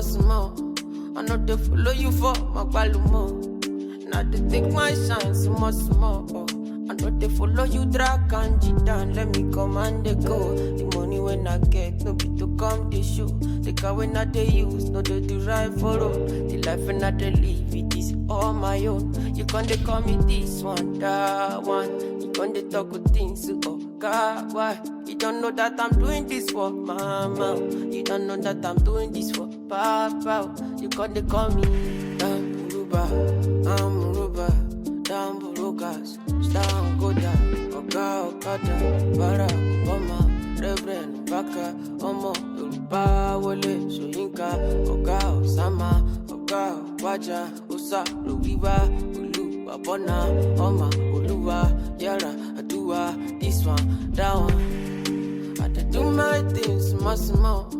small. I know they follow you for my balumo. Now they take my shine small. I know they follow you drag and cheat down. Let me come and they go. The money when I get, no be to come the show. The car when I they use, no they do right for road. The life when I they live, it is all my own. You can't they call me this one, that one. You can't they talk with things, oh God, why? You don't know that I'm doing this for mama. You don't know that I'm doing this for papa. You can't they call me damn Uruba, I'm Uruba, damn Burugas, Stan Goda, Oga Okada, Bara, Obama, Reverend Baka, Omo, Yoruba, Wole, Soyinka, Oga Osama, Oga Waja, Osa, Lugiba, Ulu, Abona, Oma, Oluwa, Yara, Adua, this one, that one. I do my things, small.